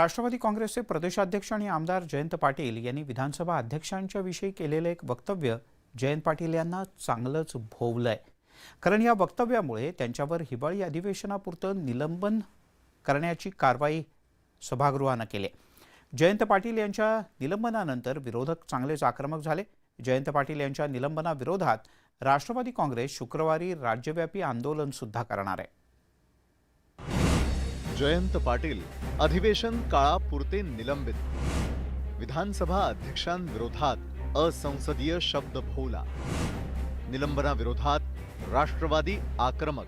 राष्ट्रवादी काँग्रेसचे प्रदेशाध्यक्ष आणि आमदार जयंत पाटील यांनी विधानसभा अध्यक्षांच्या विषयी केलेले एक वक्तव्य जयंत पाटील यांना चांगलंच भोवलंय। कारण या वक्तव्यामुळे त्यांच्यावर हिवाळी अधिवेशनापुरतं निलंबन करण्याची कारवाई सभागृहाने केली। जयंत पाटील यांच्या निलंबनानंतर विरोधक चांगलेच आक्रमक झाले। जयंत पाटील यांच्या निलंबनाविरोधात राष्ट्रवादी काँग्रेस शुक्रवारी राज्यव्यापी आंदोलन सुद्धा करणार आहे। जयंत पाटील अधिवेशन काळापुरते निलंबित। विधानसभा अध्यक्षांविरोधात असंसदीय शब्द भोवला। निलंबनाविरोधात राष्ट्रवादी आक्रमक।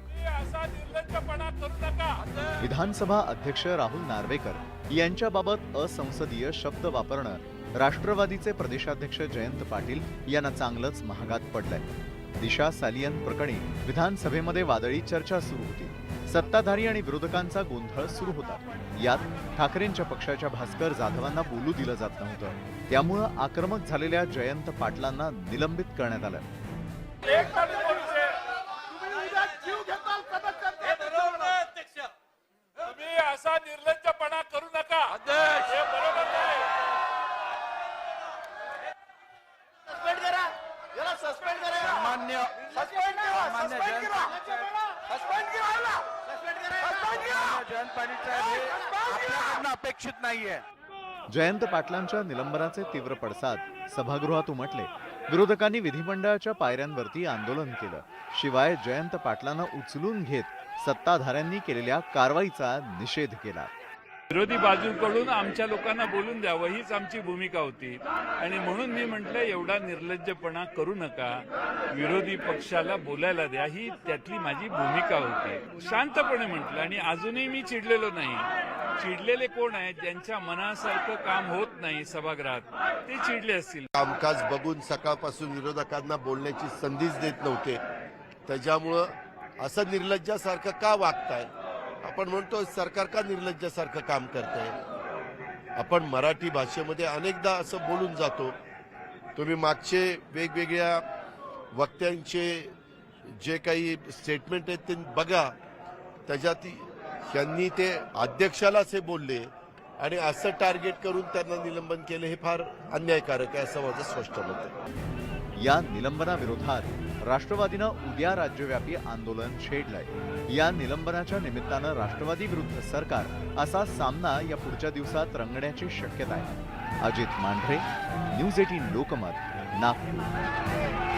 विधानसभा अध्यक्ष राहुल नार्वेकर यांच्याबाबत असंसदीय शब्द वापरणं राष्ट्रवादीचे प्रदेशाध्यक्ष जयंत पाटील यांना चांगलंच महागात पडलंय। दिशा सालियन प्रकरणी विधानसभेमध्ये वादळी चर्चा सुरू होती। सत्ताधारी आणि विरोधकांचा गोंधळ सुरू होता। यात ठाकरेंच्या पक्षाच्या भास्कर जाधवांना बोलू दिलं जात नव्हतं। त्यामुळे आक्रमक झालेल्या जयंत पाटलांना निलंबित करण्यात आलं। तुम्ही असा निर्लज्जपणा करू नका। हे बरोबर नाही। सस्पेंड करा, याला सस्पेंड करा। मान्य सस्पेंड करा, सस्पेंड करा, सस्पेंड करा, सस्पेंड करा। जयंत पाटील साहेब आपल्याकडून अपेक्षित नाहीये। जयंत पाटलांच्या निलंबनाचे तीव्र पडसाद सभागृहात उमटले। विरोधकांनी विधिमंडळाच्या पायऱ्यांवरती आंदोलन केलं। शिवाय जयंत पाटलांना उचलून घेत सत्ताधाऱ्यांनी केलेल्या कारवाईचा निषेध केला। विरोधी बाजूकडून आमच्या लोकांना बोलून द्यावं हीच आमची भूमिका होती आणि म्हणून मी म्हटलं एवढा निर्लज्जपणा करू नका, विरोधी पक्षाला बोलायला द्या, ही त्यातली माझी भूमिका होती। शांतपणे म्हटलं आणि अजूनही मी चिडलेलो नाही। चिडलेले कोण आहेत? ज्यांच्या मनासारखं काम होत नाही सभागृहात ते चिडले असतील। कामकाज बघून सकाळपासून विरोधकांना बोलण्याची संधीच देत नव्हते। त्याच्यामुळं असं निर्लज्जासारखं का वागताय? आपण म्हणतो सरकार का निर्लज्जासारखं काम करतंय? आपण मराठी भाषेमध्ये अनेकदा असं बोलून जातो। तुम्ही मागचे वेगवेगळ्या वक्त्यांचे जे काही स्टेटमेंट आहेत ते बघा। त्याच्यात यांनी ते अध्यक्षालाच हे बोलले आणि असं टार्गेट करून त्यांना निलंबन केले, हे फार अन्यायकारक आहे असं माझं स्पष्ट मत आहे। या निलंबनाविरोधात राष्ट्रवादीनं उद्या राज्यव्यापी आंदोलन छेडलंय। या निलंबनाच्या निमित्तानं राष्ट्रवादी विरुद्ध सरकार असा सामना या पुढच्या दिवसात रंगण्याची शक्यता आहे। अजित मांढरे, न्यूज 18 लोकमत, नागपूर।